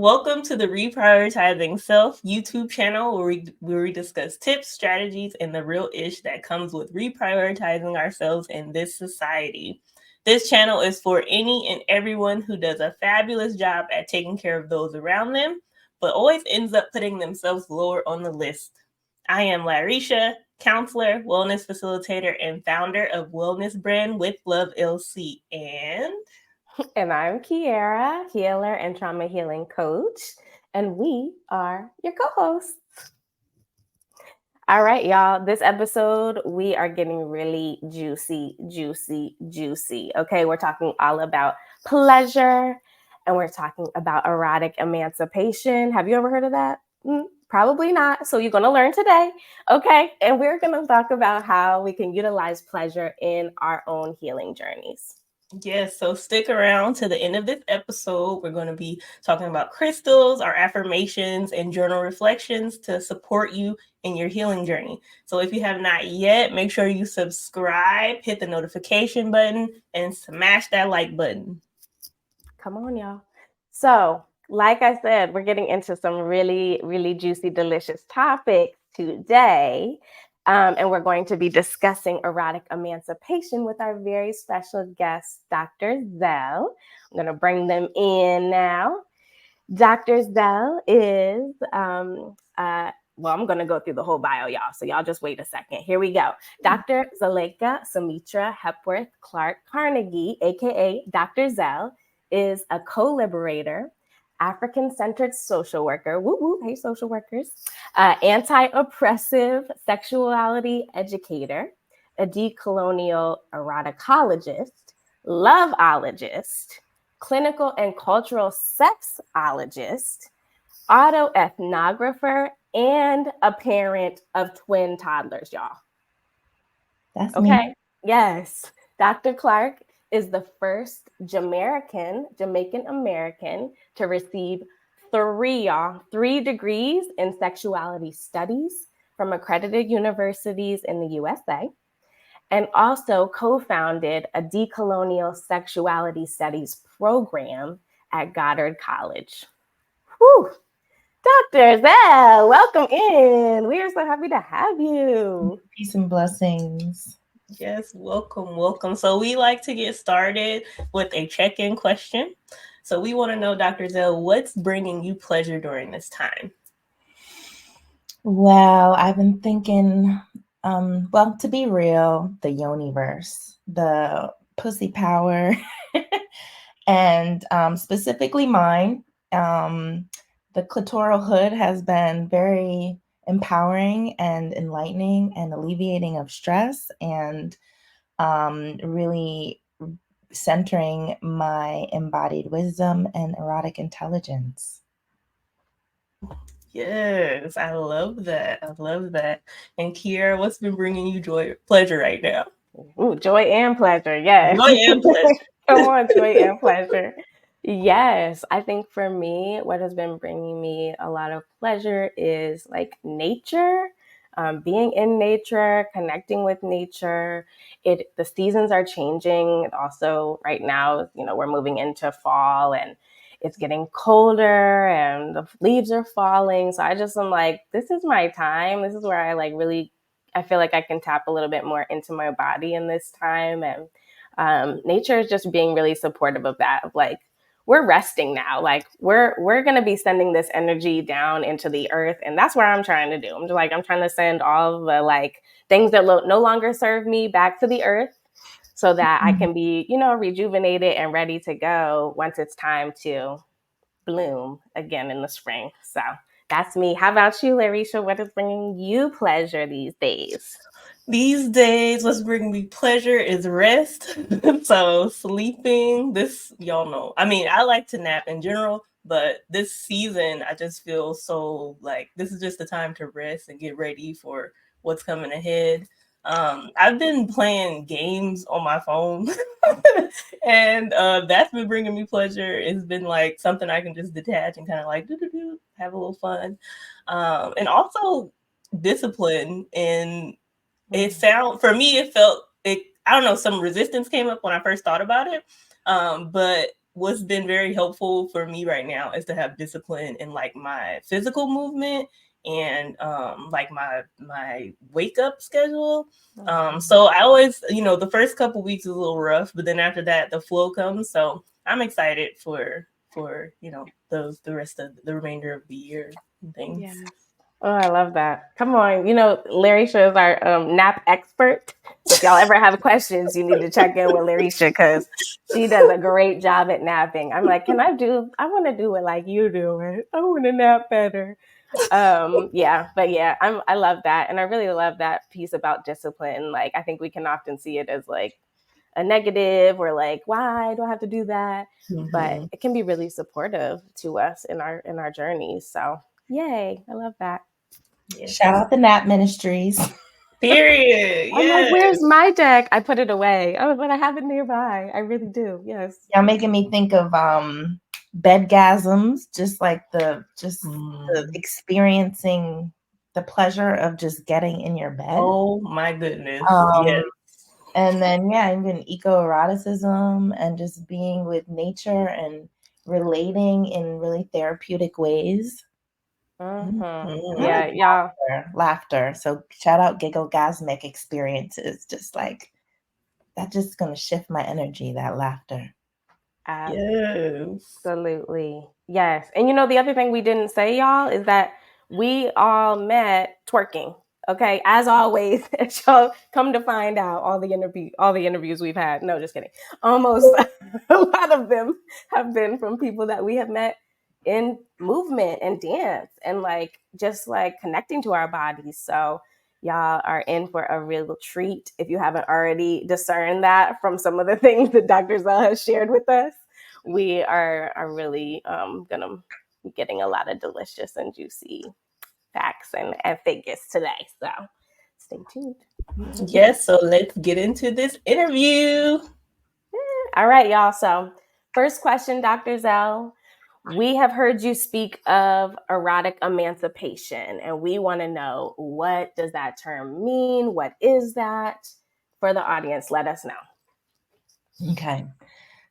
Welcome to the Reprioritizing Self YouTube channel where we discuss tips, strategies, and the real ish that comes with reprioritizing ourselves in this society. This channel is for any and everyone who does a fabulous job at taking care of those around them, but always ends up putting themselves lower on the list. I am Larisha, counselor, wellness facilitator, and founder of Wellness Brand with Love LC. And I'm Kiara, healer and trauma healing coach, and we are your co-hosts. All right, y'all. This episode, we are getting really juicy. Okay, we're talking all about pleasure, and we're talking about erotic emancipation. Have you ever heard of that? Probably not. So you're going to learn today. Okay, and we're going to talk about how we can utilize pleasure in our own healing journeys. Yes, so stick around to the end of this episode. We're going to be talking about crystals, our affirmations, and journal reflections to support you in your healing journey. So if you have not yet, make sure you subscribe, hit the notification button, and smash that like button. Come on, y'all. So, like I said, we're getting into some really, really juicy, delicious topics today. And we're going to be discussing erotic emancipation with our very special guest, Dr. Zel. I'm going to bring them in now. Dr. Zel is, well, I'm going to go through the whole bio, y'all. So y'all just wait a second. Here we go. Dr. Zelaika Sumitra Hepworth Clarke Carnegie, aka Dr. Zel, is a co-liberator, African-centered social worker, woo woo, hey social workers, anti-oppressive sexuality educator, a decolonial eroticologist, loveologist, clinical and cultural sexologist, autoethnographer, and a parent of twin toddlers, y'all. That's okay. Me. Yes. Dr. Clarke is the first Jamaican American to receive three degrees in sexuality studies from accredited universities in the USA, and also co-founded a decolonial sexuality studies program at Goddard College. Whew. Dr. Zel, welcome in. We are so happy to have you. Peace and blessings. Yes, welcome. So we like to get started with a check-in question. So we want to know, Dr. Zel, what's bringing you pleasure during this time? Well, I've been thinking, well, to be real, the universe, the pussy power, and specifically mine. The clitoral hood has been very empowering and enlightening and alleviating of stress and really centering my embodied wisdom and erotic intelligence. Yes, I love that. And Kiara, what's been bringing you pleasure right now? Ooh, joy and pleasure. Yes. Joy and pleasure. Come on, joy and pleasure. Yes, I think for me, what has been bringing me a lot of pleasure is like nature, being in nature, connecting with nature. The seasons are changing. Also, right now, we're moving into fall and it's getting colder and the leaves are falling. So I just am like, this is my time. This is where I feel like I can tap a little bit more into my body in this time. And nature is just being really supportive of that. Of like, we're resting now. Like we're going to be sending this energy down into the earth. And that's what I'm trying to do. I'm trying to send all of the like things that no longer serve me back to the earth so that I can be, rejuvenated and ready to go once it's time to bloom again in the spring. So that's me. How about you, Larisha? What is bringing you pleasure these days? These days, what's bringing me pleasure is rest. So sleeping, y'all know. I mean, I like to nap in general, but this season, I just feel so like this is just the time to rest and get ready for what's coming ahead. I've been playing games on my phone and that's been bringing me pleasure. It's been like something I can just detach and kind of like have a little fun. And also discipline. And it felt I don't know, some resistance came up when I first thought about it. But what's been very helpful for me right now is to have discipline in like my physical movement and like my wake up schedule. So I always, the first couple weeks is a little rough, but then after that the flow comes. So I'm excited for the rest of the remainder of the year and things. Yes. Oh, I love that. Come on. Larisha is our nap expert. So if y'all ever have questions, you need to check in with Larisha because she does a great job at napping. I'm like, I want to do it like you do it. I want to nap better. I love that. And I really love that piece about discipline. Like, I think we can often see it as like a negative or like, why do I have to do that? But it can be really supportive to us in our journeys. So yay, I love that. Yes. Shout out the Nap Ministries. Period. I'm like, Yes. where's my deck? I put it away. Oh, but I have it nearby. I really do. Yes. Y'all making me think of bedgasms, just like the experiencing the pleasure of just getting in your bed. Oh my goodness. Yes. And then even eco-eroticism and just being with nature and relating in really therapeutic ways. Yeah, y'all. Laughter. So shout out gigglegasmic experiences. Just like that's just gonna shift my energy, that laughter. Absolutely. Yes. And the other thing we didn't say, y'all, is that we all met twerking. Okay. As always, y'all come to find out all the interviews we've had. No, just kidding. Almost a lot of them have been from people that we have met in movement and dance and like just like connecting to our bodies. So y'all are in for a real treat if you haven't already discerned that from some of the things that Dr. Zel has shared with us. We are really gonna be getting a lot of delicious and juicy facts and figures today. So stay tuned. Yes, so let's get into this interview. All right, y'all. So first question, Dr. Zel. We have heard you speak of erotic emancipation, and we want to know, what does that term mean? What is that? For the audience, let us know. Okay.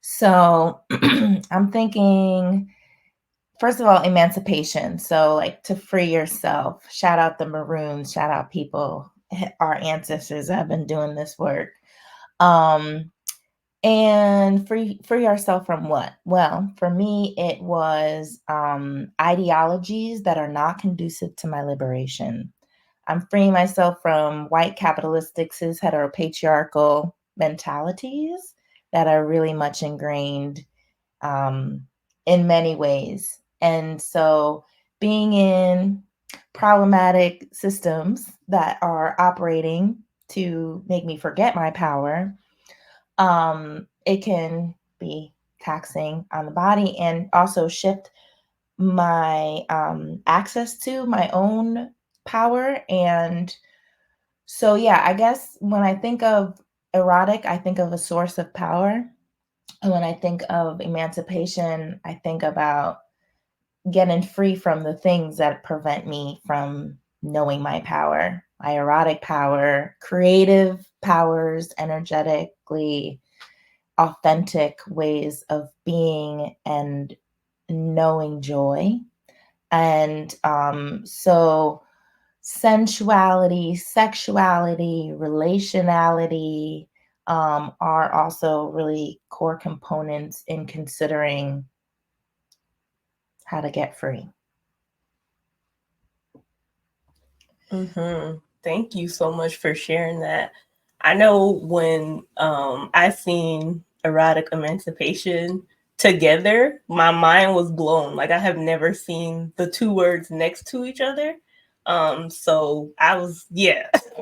So I'm thinking, first of all, emancipation. So like to free yourself. Shout out the Maroons, shout out people, our ancestors that have been doing this work. And free yourself from what? Well, for me, it was ideologies that are not conducive to my liberation. I'm freeing myself from white capitalistic, cis heteropatriarchal mentalities that are really much ingrained in many ways. And so being in problematic systems that are operating to make me forget my power, it can be taxing on the body and also shift my access to my own power. And so, I guess when I think of erotic, I think of a source of power. And when I think of emancipation, I think about getting free from the things that prevent me from knowing my power, my erotic power, creative powers, energetically authentic ways of being and knowing joy. And so sensuality, sexuality, relationality are also really core components in considering how to get free. Thank you so much for sharing that. I know when I seen erotic emancipation together, my mind was blown. Like, I have never seen the two words next to each other. So I was,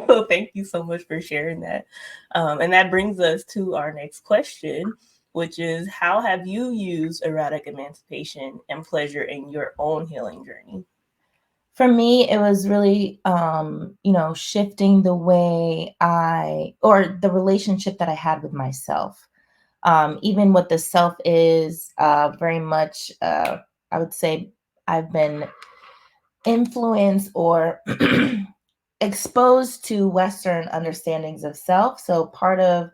so thank you so much for sharing that. And that brings us to our next question, which is, how have you used erotic emancipation and pleasure in your own healing journey? For me, it was really, shifting the way or the relationship that I had with myself. Even what the self is, very much, I would say I've been influenced or exposed to Western understandings of self. So part of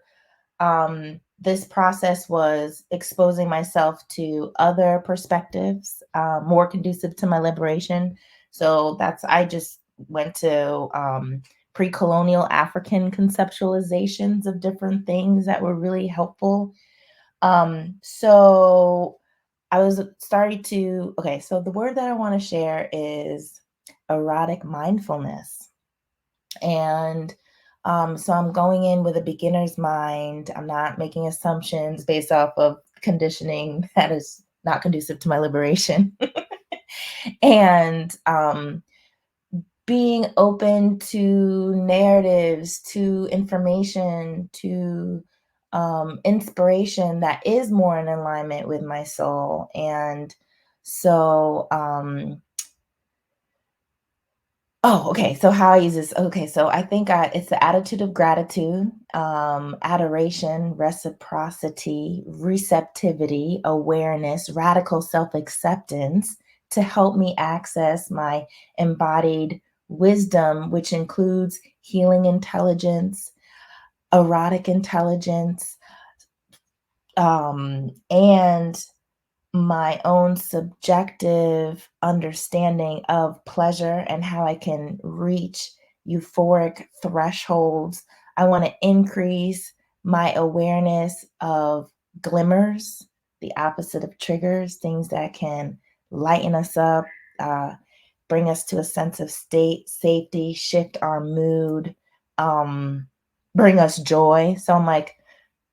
this process was exposing myself to other perspectives, more conducive to my liberation. So I just went to pre-colonial African conceptualizations of different things that were really helpful. So I was starting to, okay, so the word that I want to share is erotic mindfulness. And so I'm going in with a beginner's mind. I'm not making assumptions based off of conditioning that is not conducive to my liberation. And being open to narratives, to information, to inspiration that is more in alignment with my soul. And so, okay. So how I use this? Okay, so I think it's the attitude of gratitude, adoration, reciprocity, receptivity, awareness, radical self-acceptance to help me access my embodied wisdom, which includes healing intelligence, erotic intelligence, and my own subjective understanding of pleasure and how I can reach euphoric thresholds. I want to increase my awareness of glimmers, the opposite of triggers, things that can lighten us up, bring us to a sense of safety, shift our mood, bring us joy. So I'm like,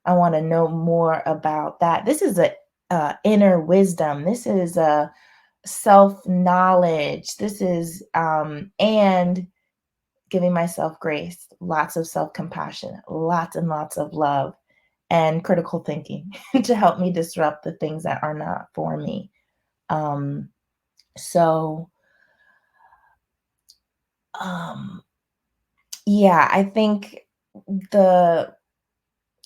I want to know more about that. This is a inner wisdom. This is a self-knowledge. This is and giving myself grace, lots of self-compassion, lots and lots of love, and critical thinking to help me disrupt the things that are not for me. So yeah, I think the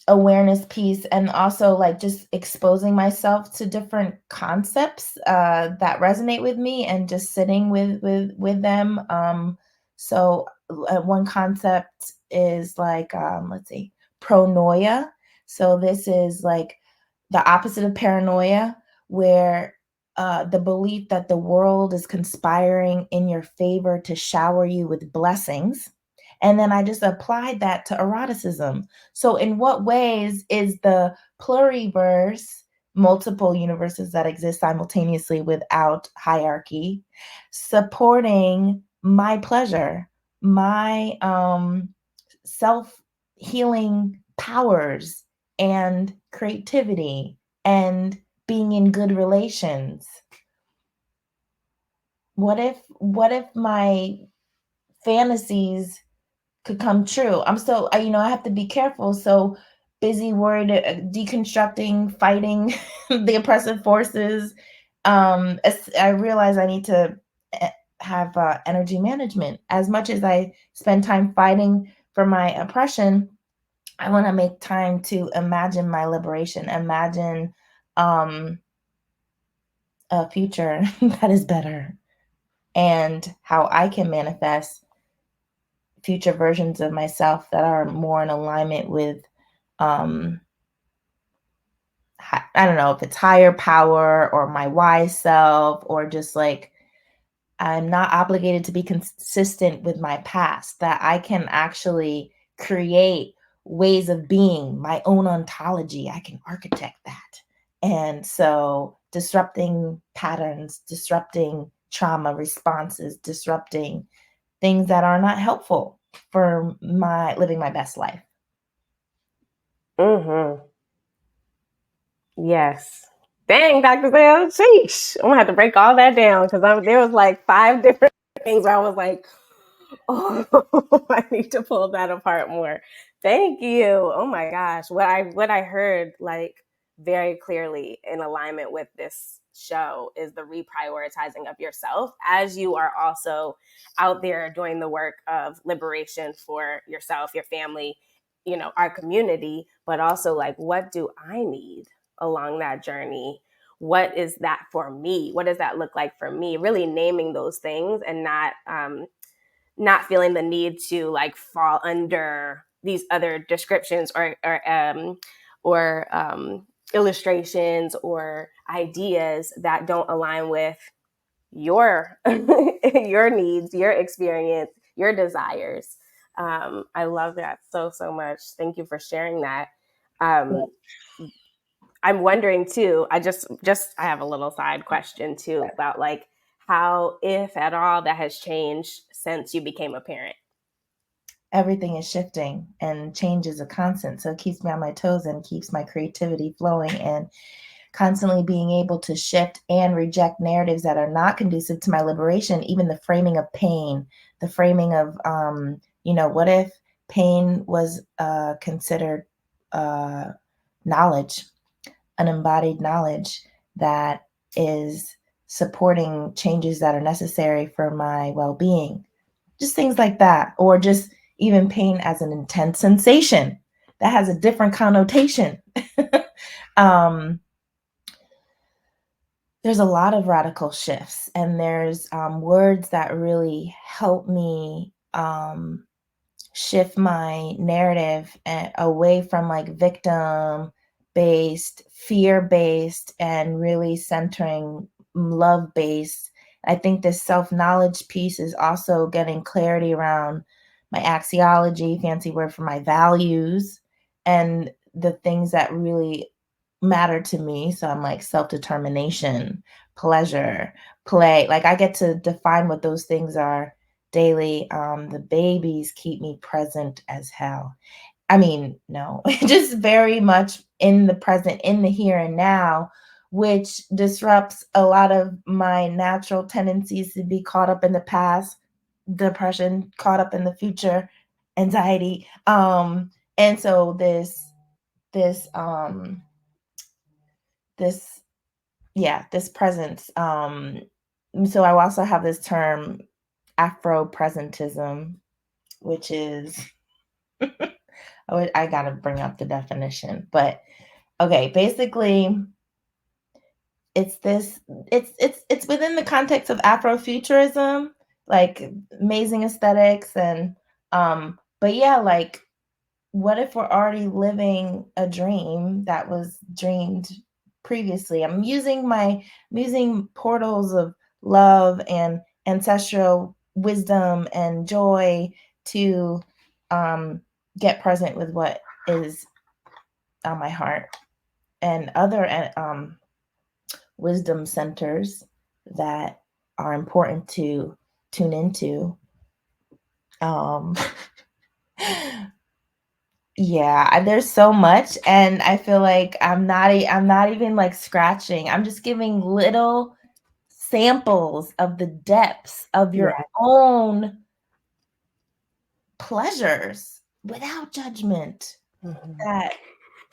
awareness piece, and also like just exposing myself to different concepts that resonate with me and just sitting with them. So one concept is like let's see, pronoia. So this is like the opposite of paranoia, where the belief that the world is conspiring in your favor to shower you with blessings. And then I just applied that to eroticism. So, in what ways is the pluriverse, multiple universes that exist simultaneously without hierarchy, supporting my pleasure, my self healing powers, and creativity, and being in good relations? What if my fantasies could come true? I'm so I have to be careful. So busy, worried, deconstructing, fighting the oppressive forces. I realize I need to have energy management. As much as I spend time fighting for my oppression, I want to make time to imagine my liberation, imagine a future that is better, and how I can manifest future versions of myself that are more in alignment with, I don't know if it's higher power or my wise self, or just like I'm not obligated to be consistent with my past, that I can actually create ways of being, my own ontology. I can architect that. And so disrupting patterns, disrupting trauma responses, disrupting things that are not helpful for my living my best life. Yes. Dang, Dr. Zel, sheesh. I'm gonna have to break all that down because there was like 5 different things where I was like, oh, I need to pull that apart more. Thank you. Oh my gosh. What I heard like very clearly in alignment with this show is the reprioritizing of yourself as you are also out there doing the work of liberation for yourself, your family, our community, but also like, what do I need along that journey? What is that for me? What does that look like for me? Really naming those things and not feeling the need to like fall under these other descriptions or or illustrations or ideas that don't align with your your needs, your experience, your desires. I love that so much. Thank you for sharing that. I'm wondering too, I have a little side question too about like how, if at all, that has changed since you became a parent. Everything is shifting, and change is a constant. So it keeps me on my toes and keeps my creativity flowing, and constantly being able to shift and reject narratives that are not conducive to my liberation. Even the framing of pain, the framing of, what if pain was considered knowledge, an embodied knowledge that is supporting changes that are necessary for my well-being. Just things like that. Or just even pain as an intense sensation that has a different connotation. There's a lot of radical shifts, and there's words that really help me shift my narrative away from like victim based, fear based, and really centering love based. I think this self-knowledge piece is also getting clarity around my axiology, fancy word for my values, and the things that really matter to me. So I'm like self-determination, pleasure, play. Like I get to define what those things are daily. The babies keep me present as hell. I mean, no, just very much in the present, in the here and now, which disrupts a lot of my natural tendencies to be caught up in the past, depression, caught up in the future, anxiety. And so this this presence. So I also have this term Afro-presentism, which is I gotta bring up the definition, but okay, basically it's within the context of Afrofuturism, like amazing aesthetics and but yeah, like what if we're already living a dream that was dreamed previously? I'm using portals of love and ancestral wisdom and joy to get present with what is on my heart, and other wisdom centers that are important to tune into. Yeah, there's so much, and I feel like I'm not even like scratching. I'm just giving little samples of the depths of your own pleasures without judgment that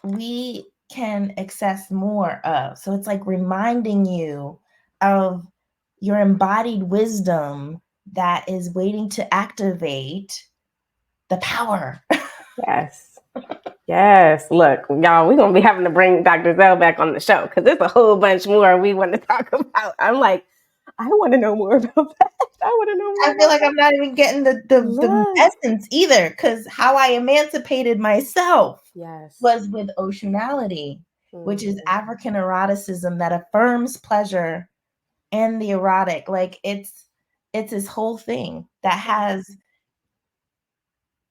we can access more of. So it's like reminding you of your embodied wisdom that is waiting to activate the power. Yes. Look, y'all, we're going to be having to bring Dr. Zel back on the show because there's a whole bunch more we want to talk about. I'm like, I want to know more about that. I want to know more. I feel like I'm not even getting the essence either, because how I emancipated myself was with oceanality, which is African eroticism that affirms pleasure and the erotic. Like it's this whole thing that has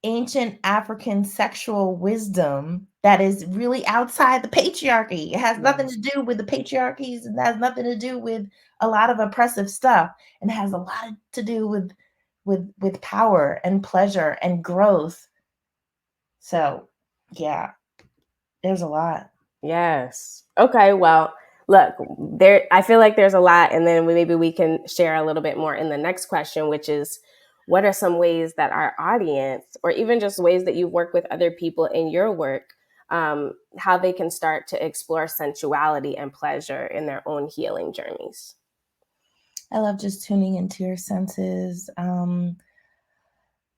ancient African sexual wisdom that is really outside the patriarchy. It has nothing to do with the patriarchies, and has nothing to do with a lot of oppressive stuff, and has a lot to do with power and pleasure and growth. So yeah, there's a lot. Yes. Okay, well, look, I feel like there's a lot, and then maybe we can share a little bit more in the next question, which is, what are some ways that our audience, or even just ways that you've worked with other people in your work, how they can start to explore sensuality and pleasure in their own healing journeys? I love just tuning into your senses.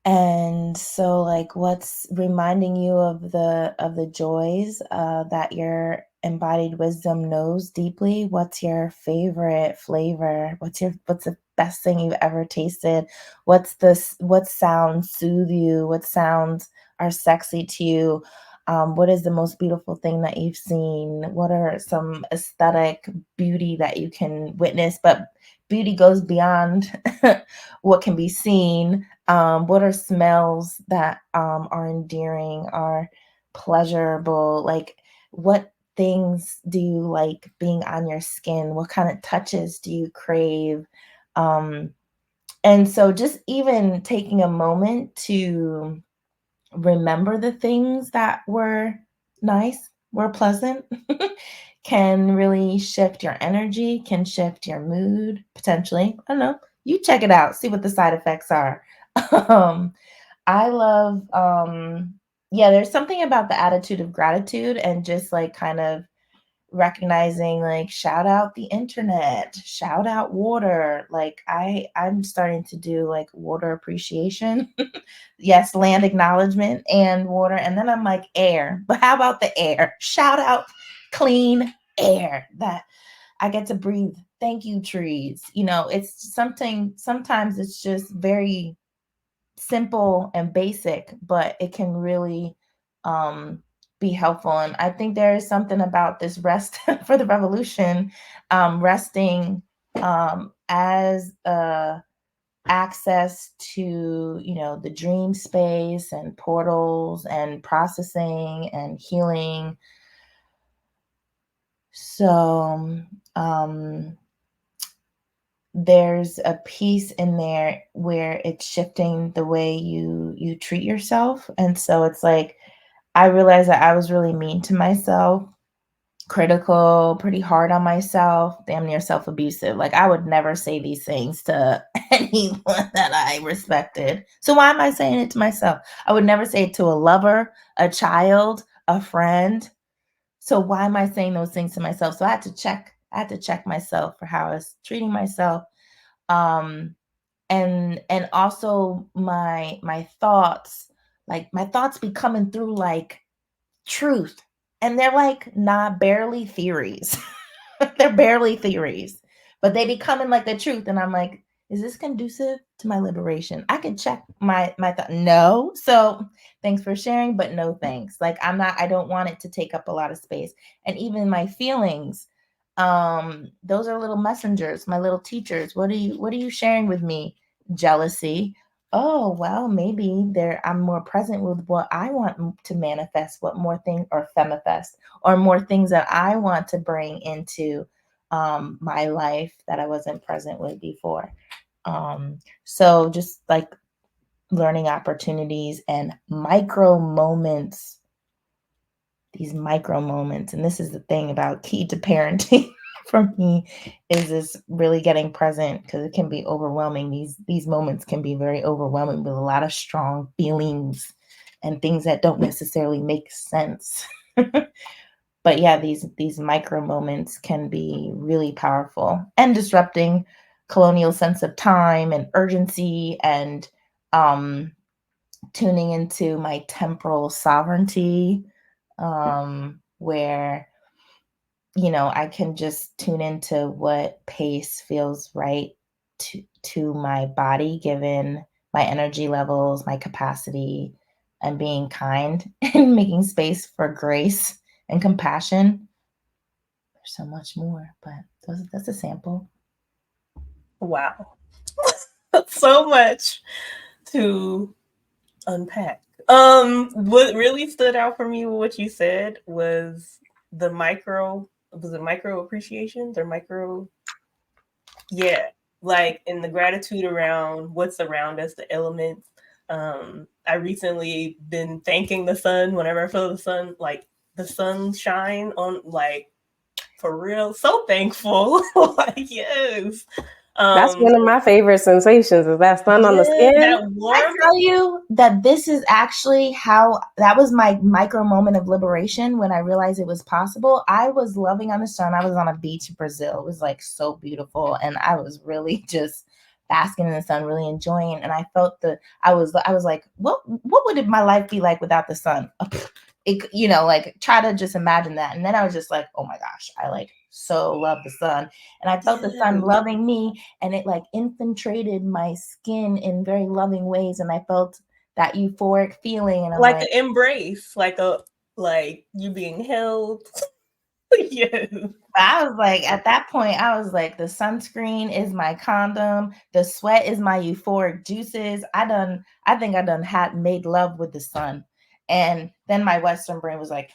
And so like what's reminding you of the joys that your embodied wisdom knows deeply? What's your favorite flavor? What's the best thing you've ever tasted? What sounds soothe you? What sounds are sexy to you? What is the most beautiful thing that you've seen? What are some aesthetic beauty that you can witness? But beauty goes beyond what can be seen. What are smells that are endearing, are pleasurable? Like, what things do you like being on your skin? What kind of touches do you crave? And so just even taking a moment to remember the things that were nice, were pleasant, can really shift your energy, can shift your mood potentially. I don't know. You check it out, see what the side effects are. um, I love, yeah, there's something about the attitude of gratitude and just like kind of recognizing, like, shout out the internet, shout out water. Like I'm starting to do like water appreciation. Yes, land acknowledgement and water. And then I'm like, air. But how about the air? Shout out clean air that I get to breathe. Thank you, trees. It's something, sometimes it's just very simple and basic, but it can really um, be helpful. And I think there is something about this rest for the revolution, resting as access to the dream space and portals and processing and healing. So there's a piece in there where it's shifting the way you treat yourself. And so it's like I realized that I was really mean to myself, critical, pretty hard on myself, damn near self-abusive. Like I would never say these things to anyone that I respected. So why am I saying it to myself? I would never say it to a lover, a child, a friend. So why am I saying those things to myself? So I had to check myself for how I was treating myself. Um and also my thoughts, like my thoughts be coming through like truth, and they're like not barely theories. They're barely theories, but they be coming like the truth, and I'm like, is this conducive to my liberation? I can check my thought. No. So thanks for sharing, but no thanks. Like I don't want it to take up a lot of space. And even my feelings, those are little messengers, my little teachers. What are you sharing with me? Jealousy. Oh, well, maybe I'm more present with what I want to manifest, what more things, or femifest, or more things that I want to bring into my life that I wasn't present with before. So just like learning opportunities and micro moments, these micro moments. And this is the thing about key to parenting for me, is this really getting present, because it can be overwhelming. These moments can be very overwhelming with a lot of strong feelings and things that don't necessarily make sense. But yeah, these micro moments can be really powerful and disrupting colonial sense of time and urgency, and tuning into my temporal sovereignty, where I can just tune into what pace feels right to my body, given my energy levels, my capacity, and being kind and making space for grace and compassion. There's so much more, but that's a sample. Wow. So much to unpack. What really stood out for me with what you said was was it micro appreciations or micro? Yeah, like in the gratitude around what's around us, the elements. I recently been thanking the sun whenever I feel the sun, like the sunshine on, like, for real. So thankful. Like, yes. That's one of my favorite sensations, is that sun on the skin. That I tell you that this is actually how that was my micro moment of liberation when I realized it was possible. I was loving on the sun. I was on a beach in Brazil. It was like so beautiful, and I was really just basking in the sun, really enjoying it. And I felt I was like, what would my life be like without the sun? Like try to just imagine that. And then I was just like, oh my gosh, I like so love the sun. And I felt the sun loving me, and it like infiltrated my skin in very loving ways. And I felt that euphoric feeling. And I'm like an embrace, like a like you being held. Yes. I was like, at that point, I was like, the sunscreen is my condom, the sweat is my euphoric juices. I think I done had made love with the sun. And then my Western brain was like,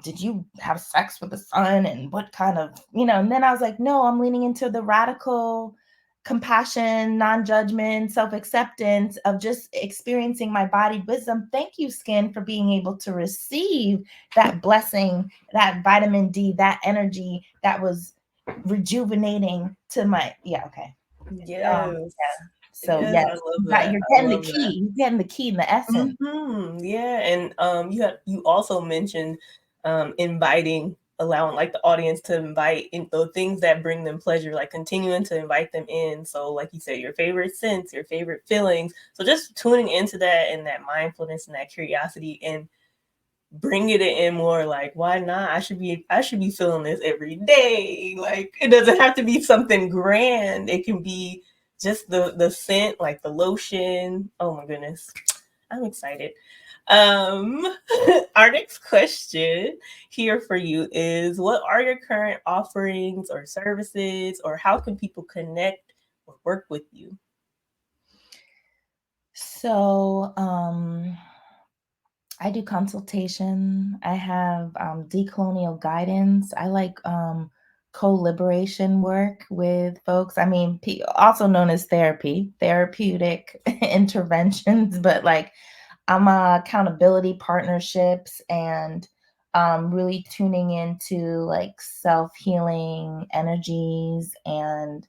did you have sex with the sun? And what kind of, and then I was like, no, I'm leaning into the radical compassion, non-judgment, self-acceptance of just experiencing my body wisdom. Thank you, skin, for being able to receive that blessing, that vitamin D, that energy that was rejuvenating to my, okay. Yes. So Yes, yes, I love that. you're I getting the love that. key. You're getting the key and the essence. Yeah, and you also mentioned inviting, allowing like the audience to invite in the things that bring them pleasure, like continuing to invite them in. So like you said, your favorite scents, your favorite feelings. So just tuning into that and that mindfulness and that curiosity and bringing it in more like, why not? I should be feeling this every day. Like it doesn't have to be something grand. It can be just the scent, like the lotion. Oh my goodness. I'm excited. Our next question here for you is, what are your current offerings or services, or how can people connect or work with you? So, I do consultation. I have decolonial guidance. I like co-liberation work with folks. I mean, also known as therapeutic interventions, but like I'm accountability partnerships and really tuning into like self-healing energies and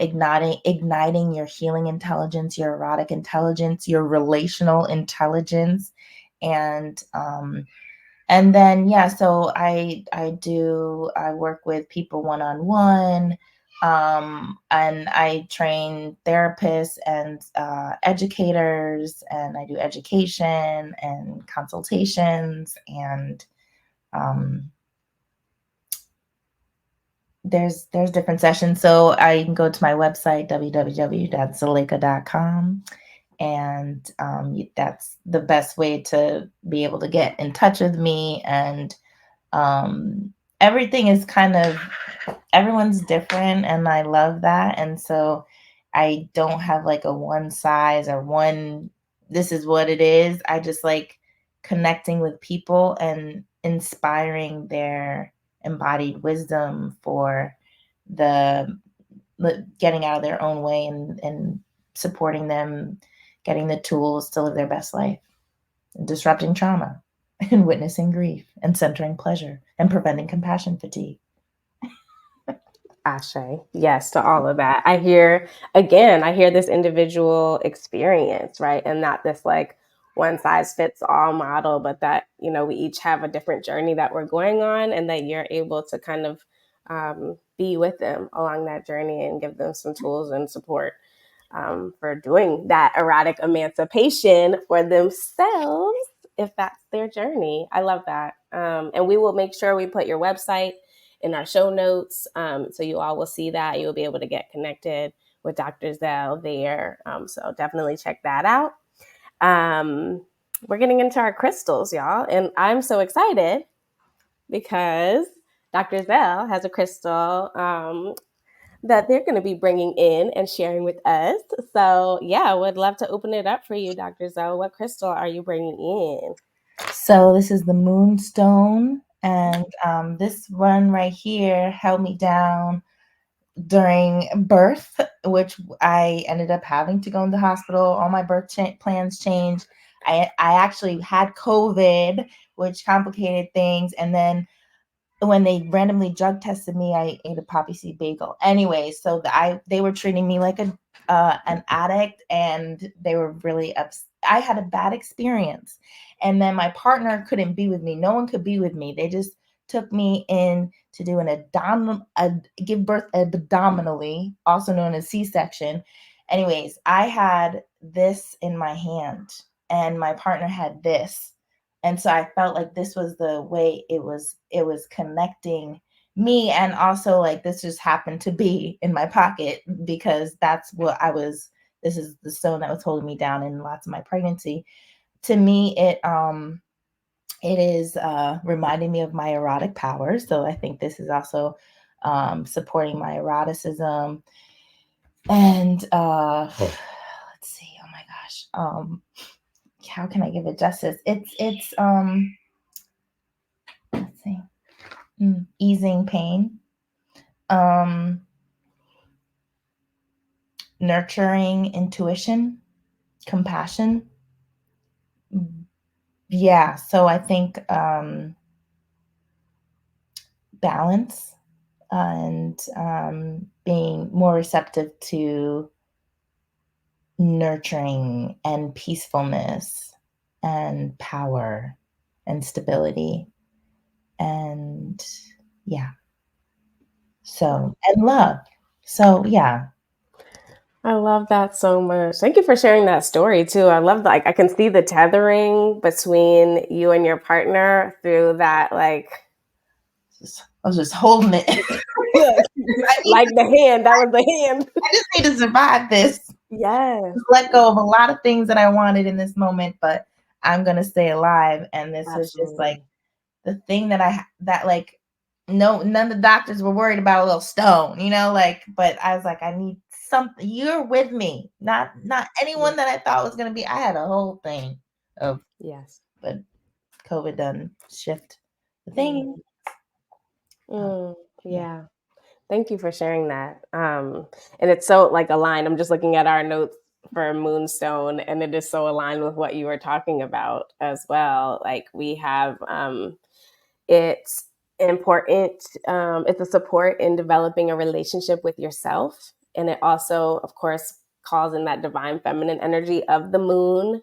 igniting your healing intelligence, your erotic intelligence, your relational intelligence, and then so I work with people one-on-one, and I train therapists and educators, and I do education and consultations, and there's different sessions. So I can go to my website, www.zelaika.com. And that's the best way to be able to get in touch with me. And everything is everyone's different, and I love that. And so I don't have like a one size or one, this is what it is. I just like connecting with people and inspiring their embodied wisdom for the getting out of their own way, and supporting them getting the tools to live their best life, disrupting trauma and witnessing grief and centering pleasure and preventing compassion fatigue. Ashe. Yes, to all of that. I hear this individual experience, right? And not this like one size fits all model, but that, we each have a different journey that we're going on, and that you're able to kind of be with them along that journey and give them some tools and support for doing that erotic emancipation for themselves, if that's their journey. I love that. And we will make sure we put your website in our show notes. So you all will see that. You'll be able to get connected with Dr. Zel there. So definitely check that out. We're getting into our crystals, y'all. And I'm so excited because Dr. Zel has a crystal that they're going to be bringing in and sharing with us. So I would love to open it up for you, Dr. Zel. What crystal are you bringing in? So this is the Moonstone, and this one right here held me down during birth, which I ended up having to go in the hospital. All my birth plans changed. I actually had COVID, which complicated things. And then when they randomly drug tested me, I ate a poppy seed bagel. Anyway, so they were treating me like an addict, and they were really upset. I had a bad experience, and then my partner couldn't be with me. No one could be with me. They just took me in to do give birth abdominally, also known as C-section. Anyways, I had this in my hand, and my partner had this. And so I felt like this was the way it was connecting me. And also like this just happened to be in my pocket because that's what this is the stone that was holding me down in lots of my pregnancy. To me, It is reminding me of my erotic power. So I think this is also supporting my eroticism. And let's see. Oh my gosh. How can I give it justice? It's let's see. Easing pain. Nurturing intuition, compassion. Yeah. So I think balance and being more receptive to nurturing and peacefulness and power and stability and yeah. So, and love. So, yeah. I love that so much. Thank you for sharing that story too. I love like I can see the tethering between you and your partner through that like I was just holding it. like the hand. That was the hand. I just need to survive this. Yes. Let go of a lot of things that I wanted in this moment, but I'm gonna stay alive. And this was just like the thing that like none of the doctors were worried about a little stone, like, but I was like, I need something. You're with me, not anyone that I thought was gonna be. I had a whole thing of yes, but COVID done shift the thing. yeah. Thank you for sharing that. And it's so like aligned. I'm just looking at our notes for Moonstone, and it is so aligned with what you were talking about as well. Like we have, it's important. It's a support in developing a relationship with yourself, and it also, of course, calls in that divine feminine energy of the moon,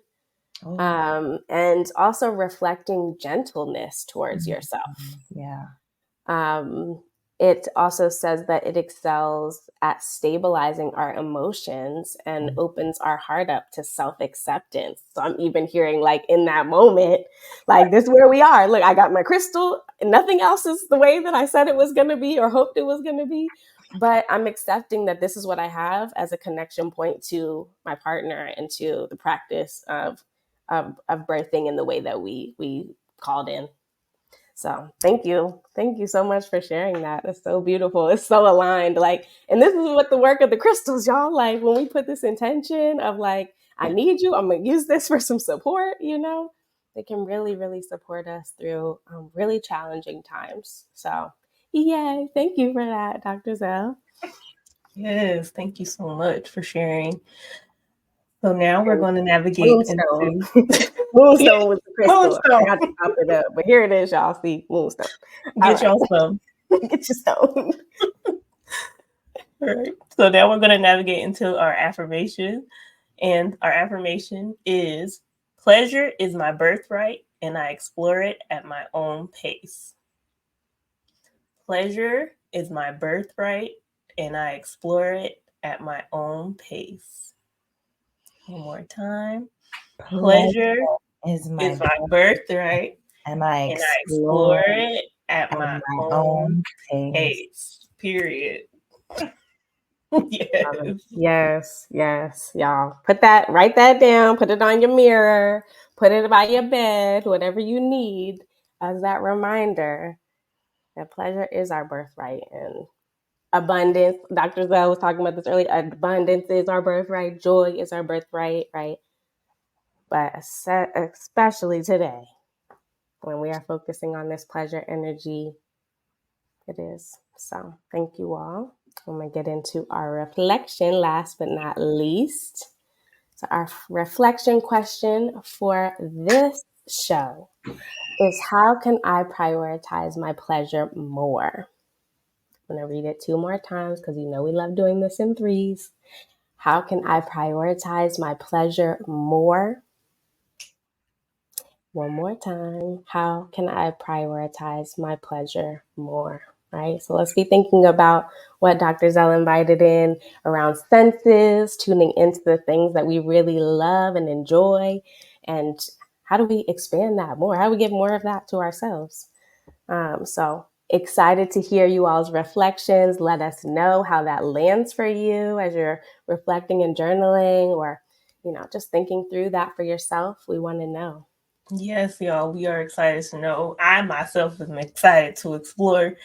and also reflecting gentleness towards yourself. Yeah. It also says that it excels at stabilizing our emotions and opens our heart up to self-acceptance. So I'm even hearing like in that moment, like this is where we are. Look, I got my crystal and nothing else is the way that I said it was going to be or hoped it was going to be. But I'm accepting that this is what I have as a connection point to my partner and to the practice of birthing in the way that we called in. So thank you so much for sharing that. It's so beautiful. It's so aligned. Like, and this is what the work of the crystals, y'all. Like when we put this intention of like, I need you. I'm gonna use this for some support. They can really, really support us through really challenging times. So, yay! Thank you for that, Dr. Zel. Yes, thank you so much for sharing. So now we're going to navigate Moonstone. into Moonstone with the crystal. Moonstone. I got to pop it up, but here it is, y'all. See, Moonstone. Get y'all some. Get your stone. All right. So now we're going to navigate into our affirmation. And our affirmation is pleasure is my birthright and I explore it at my own pace. Pleasure is my birthright and I explore it at my own pace. One more time. Pleasure is my birthright and I explore it at my own pace. Period. Yes, y'all. Write that down, put it on your mirror, put it by your bed, whatever you need as that reminder that pleasure is our birthright and abundance. Dr. Zel was talking about this earlier. Abundance is our birthright. Joy is our birthright, right? But especially today, when we are focusing on this pleasure energy, it is. So thank you all. I'm going to get into our reflection last but not least. So our reflection question for this show is how can I prioritize my pleasure more? I'm going to read it 2 more times because we love doing this in 3s. How can I prioritize my pleasure more? One more time. How can I prioritize my pleasure more? Right? So let's be thinking about what Dr. Zel invited in around senses, tuning into the things that we really love and enjoy. And how do we expand that more? How do we get more of that to ourselves? So excited to hear you all's reflections. Let us know how that lands for you as you're reflecting and journaling or, just thinking through that for yourself. We want to know. Yes, y'all, we are excited to know. I myself am excited to explore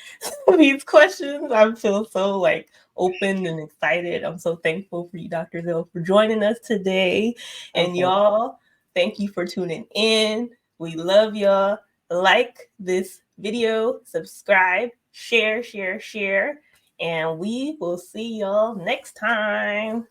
these questions. I feel so like open and excited. I'm so thankful for you, Dr. Zel, for joining us today. And y'all, thank you for tuning in. We love y'all. Like this video, subscribe, share, and we will see y'all next time.